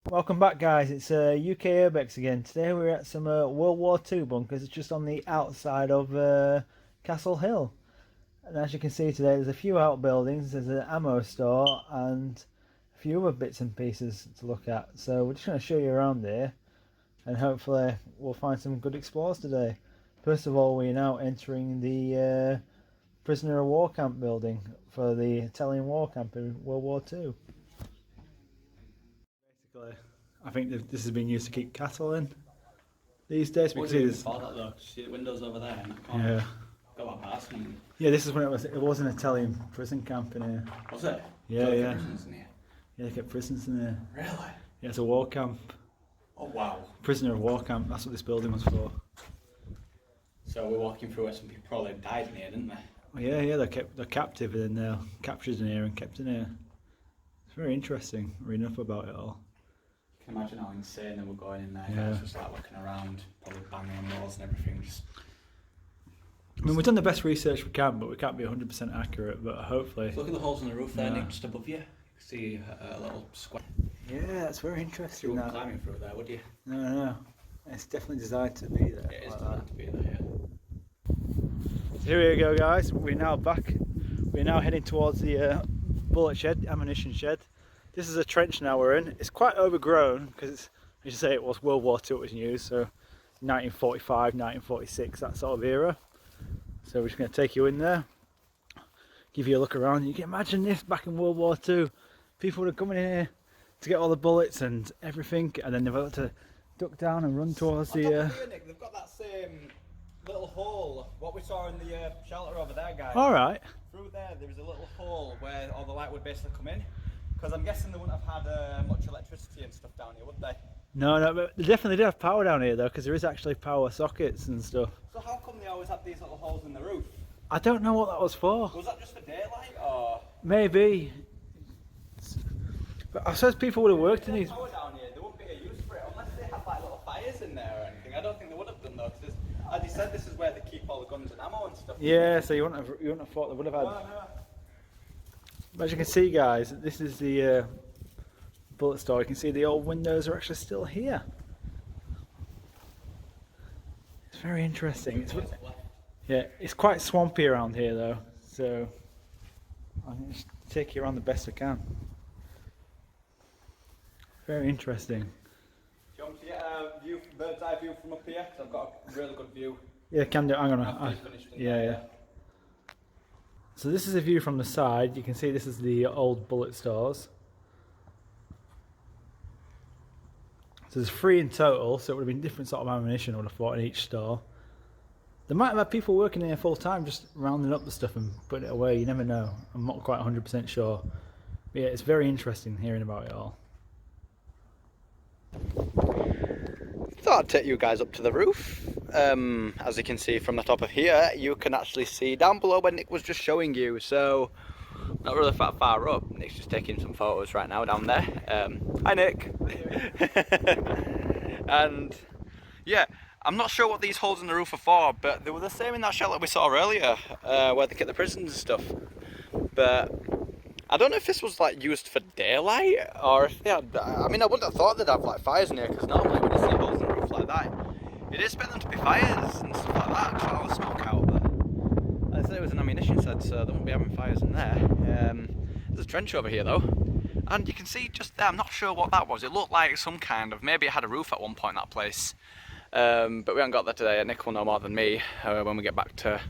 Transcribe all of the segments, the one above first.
Welcome back, guys. It's UK Urbex again. Today we're at some World War II bunkers. It's just on the outside of Castle Hill. And as you can see today, there's a few outbuildings, there's an ammo store, and a few other bits and pieces to look at. So we're just going to show you around here, and hopefully we'll find some good explorers today. First of all, we're now entering the prisoner of war camp building for the Italian war camp in World War II. Basically, I think this has been used to keep cattle in these days What because do you it mean is. before that though? See the windows over there and I can't Yeah, go out past them. yeah. This is when it was an Italian prison camp in here. Was it? Yeah, So yeah. prisons in here? Yeah, they kept prisoners in there. Really? Yeah, it's a war camp, Oh wow. prisoner of war camp. That's what this building was for. So we're walking through where some people probably died in here, didn't they? Oh, yeah, yeah. They're captive in there, captured in here and kept in here. It's very interesting reading up about it all. Can you imagine how insane they were going in there? Yeah. Just like looking around, probably banging on walls and everything. Just I mean, we've done the best research we can, but we can't be 100% accurate. But hopefully, look at the holes in the roof there, Yeah. Nick, just above you. You can see a little square. yeah, that's very You interesting. wouldn't That. climbing through there, would you? No, no, it's definitely designed to be there. It is like designed that. to be there, yeah. So here we go, guys. We're now back. We're now heading towards the bullet shed, ammunition shed. This is a trench now we're in. It's quite overgrown because, as you say, it was World War II it was used, so 1945, 1946, that sort of era. So we're just going to take you in there, give you a look around. You can imagine this back in World War II. People would have come in here to get all the bullets and everything, and then they've got to duck down and run towards the. Nick, they've got that same little hole, what we saw in the shelter over there, guys. All right. Through there was a little hole where all the light would basically come in. Because I'm guessing they wouldn't have had much electricity and stuff down here, would they? No, no, but they definitely do have power down here though, because there is actually power sockets and stuff. So how come they always had these little holes in the roof? I don't know what that was for. Was that just for daylight or? Maybe. But I suppose people would have worked in these. Power down here, there wouldn't be a use for it unless they had like little fires in there or anything. I don't think they would have done though, because as you said, this is where they keep all the guns and ammo and stuff. Yeah, so you wouldn't have thought they would have had. No. But as you can see, guys, this is the bullet store. You can see the old windows are actually still here. It's very interesting. Yeah, it's quite swampy around here though, so I'm going to take you around the best I can. Very interesting. Do you want me to get a view, bird's eye view from up here? Because I've got a really good view. Yeah, can do. Hang on. After it's finished in Yeah, there. yeah. So this is a view from the side. You can see this is the old bullet stores. So there's 3 in total, so it would have been different sort of ammunition I would have thought in each store. They might have had people working here full time just rounding up the stuff and putting it away, you never know. I'm not quite 100% sure. But yeah, it's very interesting hearing about it all. Thought I'd take you guys up to the roof. As you can see from the top of here, you can actually see down below where Nick was just showing you. So, not really far up. Nick's just taking some photos right now down there. Hi Nick. And yeah, I'm not sure what these holes in the roof are for, but they were the same in that shelter we saw earlier, where they kept the prisons and stuff. But I don't know if this was like used for daylight or if they had. I mean, I wouldn't have thought they'd have like fires in here because normally when you see holes in the roof like that, you'd expect them to be fires and stuff like that, to all the smoke out. But I said it was an ammunition shed, so they wouldn't be having fires in there. There's a trench over here though, and you can see just there. I'm not sure what that was. It looked like some kind of, maybe it had a roof at one point, that place. But we haven't got there today. Nick will know more than me when we get back to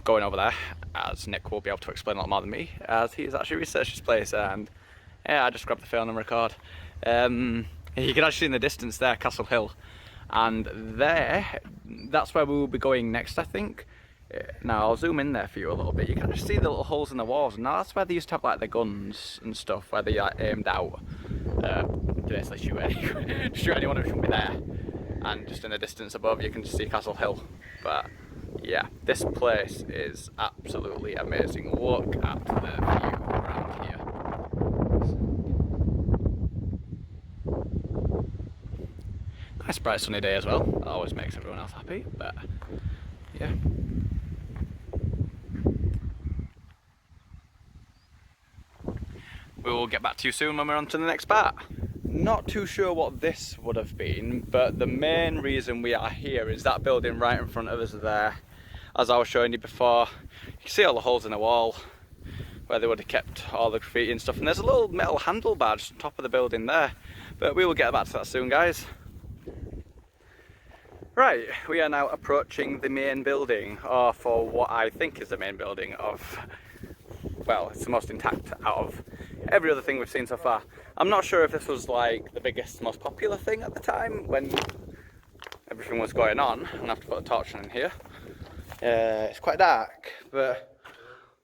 going over there, as Nick will be able to explain a lot more than me, as he's actually researched this place. And yeah, I just grabbed the phone and record. You can actually see in the distance there Castle Hill, and there, that's where we will be going next, I think. Now I'll zoom in there for you a little bit. You can just see the little holes in the walls. Now that's where they used to have like the guns and stuff, where they aimed out to basically shoot anyone who shouldn't be there. And just in the distance above, you can just see Castle Hill. But yeah, this place is absolutely amazing. Look at the view around here. Nice bright sunny day as well. That always makes everyone else happy. But yeah. We will get back to you soon when we're on to the next part. not too sure what this would have been, but the main reason we are here is that building right in front of us there. As I was showing you before, you can see all the holes in the wall where they would have kept all the graffiti and stuff, and there's a little metal handlebar just on top of the building there, but we will get back to that soon, guys. Right, we are now approaching the main building, or for what I think is the main building of, well, it's the most intact out of every other thing we've seen so far. I'm not sure if this was like the biggest, most popular thing at the time when everything was going on. I'm gonna have to put a torch on in here. It's quite dark, but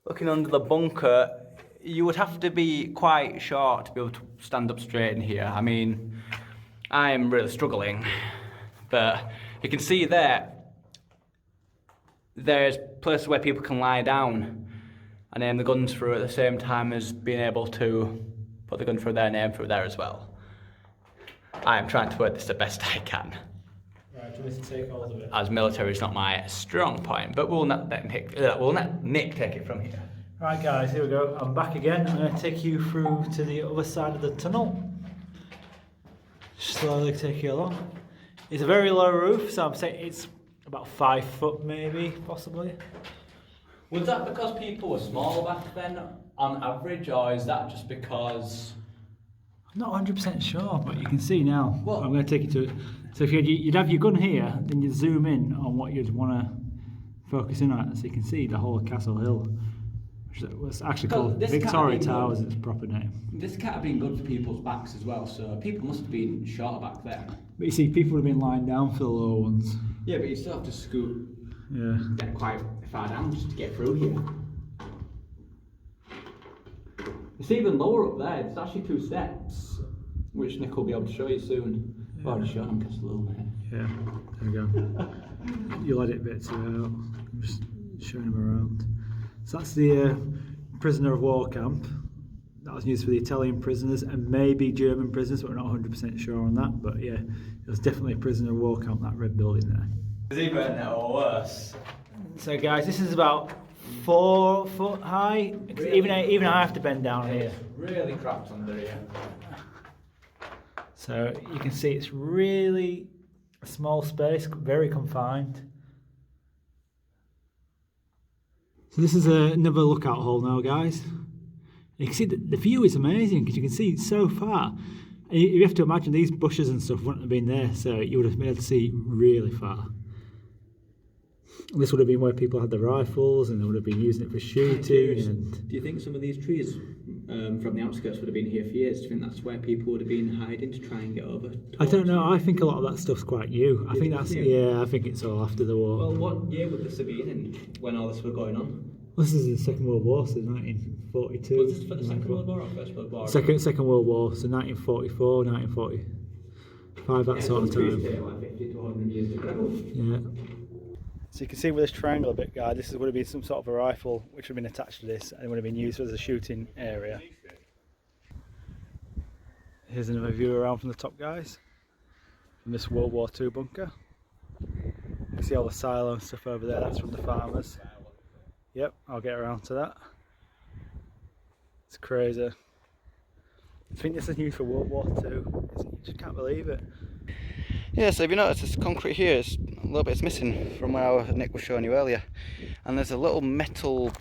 looking under the bunker, you would have to be quite short to be able to stand up straight in here. I mean, I'm really struggling, but you can see there's places where people can lie down and aim the guns through at the same time as being able to put the gun through there and aim through there as well. I am trying to work this the best I can. Right, do you want me to take all of it? As military is not my strong point, but we'll let Nick take it from here. Right guys, here we go. I'm back again. I'm going to take you through to the other side of the tunnel. Slowly take you along. It's a very low roof, so I'm saying it's about 5 foot maybe, possibly. Was that because people were small back then on average, or is that just because... I'm not 100% sure, but you can see now. Well, I'm going to take you to it. So if you'd have your gun here, then you zoom in on what you'd want to focus in on, so you can see the whole of Castle Hill, which was actually called Victoria Towers, its proper name. This can't have been good for people's backs as well, so people must have been shorter back then. But you see, people would have been lying down for the lower ones. Yeah, but you still have to scoot, Yeah. get quite far down just to get through here. It's even lower up there, it's actually 2 steps, which Nick will be able to show you soon. I've already shown him Castle Hill, mate. Yeah, there we go. You'll edit bits out. I'm just showing him around. So that's the prisoner of war camp. That was used for the Italian prisoners and maybe German prisoners, but we're not 100% sure on that. But yeah, it was definitely a prisoner of war camp, that red building there. Is he better now or worse? So guys, this is about 4 foot high. Really? Even I have to bend down here. Really cracked under here. So you can see it's really a small space, very confined. So this is another lookout hole now, guys. You can see the view is amazing because you can see so far. And you have to imagine these bushes and stuff wouldn't have been there, so you would have been able to see really far. And this would have been where people had their rifles and they would have been using it for shooting. And do you think some of these trees from the outskirts would have been here for years? Do you think that's where people would have been hiding to try and get over? I don't know. I think a lot of that stuff's quite new. I think that's I think it's all after the war. Well, what year would this have been in when all this was going on? Well, this is the Second World War, so 1942. Was this for the Second World War or First World War? Second World War, so 1944, 1945, that sort of time. Like 50 to 100 years ago. Yeah. So you can see with this triangle a bit, guys, this would have been some sort of a rifle which would have been attached to this and it would have been used as a shooting area. Here's another view around from the top, guys, from this World War II bunker. You can see all the silo and stuff over there, that's from the farmers. Yep, I'll get around to that. It's crazy. I think this is used for World War II. You just can't believe it. Yeah, so if you notice, this concrete here is a little bit missing from where Nick was showing you earlier, and there's a little metal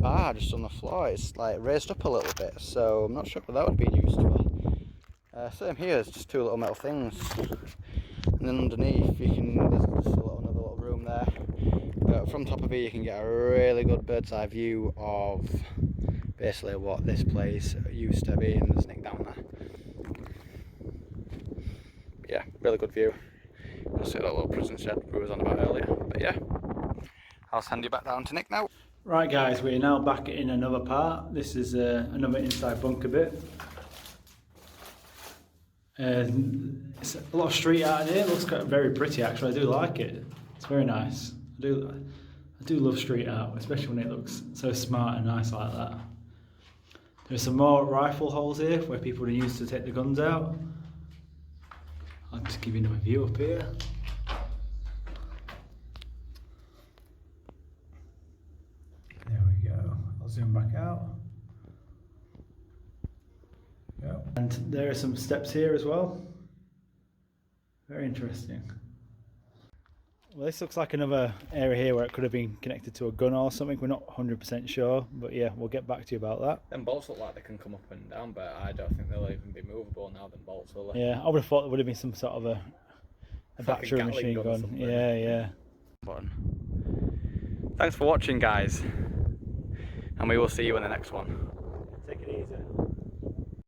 bar just on the floor. It's like raised up a little bit, so I'm not sure what that would be used for. Same here, it's just 2 little metal things, and then underneath there's just another little room there. But from top of here you can get a really good bird's eye view of basically what this place used to be, and there's Nick down there. Yeah, really good view. You'll see that little prison shed we was on about earlier. But yeah, I'll send you back down to Nick now. Right guys, we're now back in another part. This is another inside bunker bit. It's a lot of street art in here. It looks very pretty actually. I do like it. It's very nice. I do love street art, especially when it looks so smart and nice like that. There's some more rifle holes here where people would use to take the guns out. I'll just give you another view up here. There we go. I'll zoom back out. Go. And there are some steps here as well. Very interesting. Well, this looks like another area here where it could have been connected to a gun or something. We're not 100% sure, but yeah, we'll get back to you about that. Them bolts look like they can come up and down, but I don't think they'll even be movable now, them bolts, will they? Yeah, I would have thought there would have been some sort of a Like a battery Gatling machine gun or gun. something. Yeah, yeah. Button. Thanks for watching, guys. And we will see you in the next one.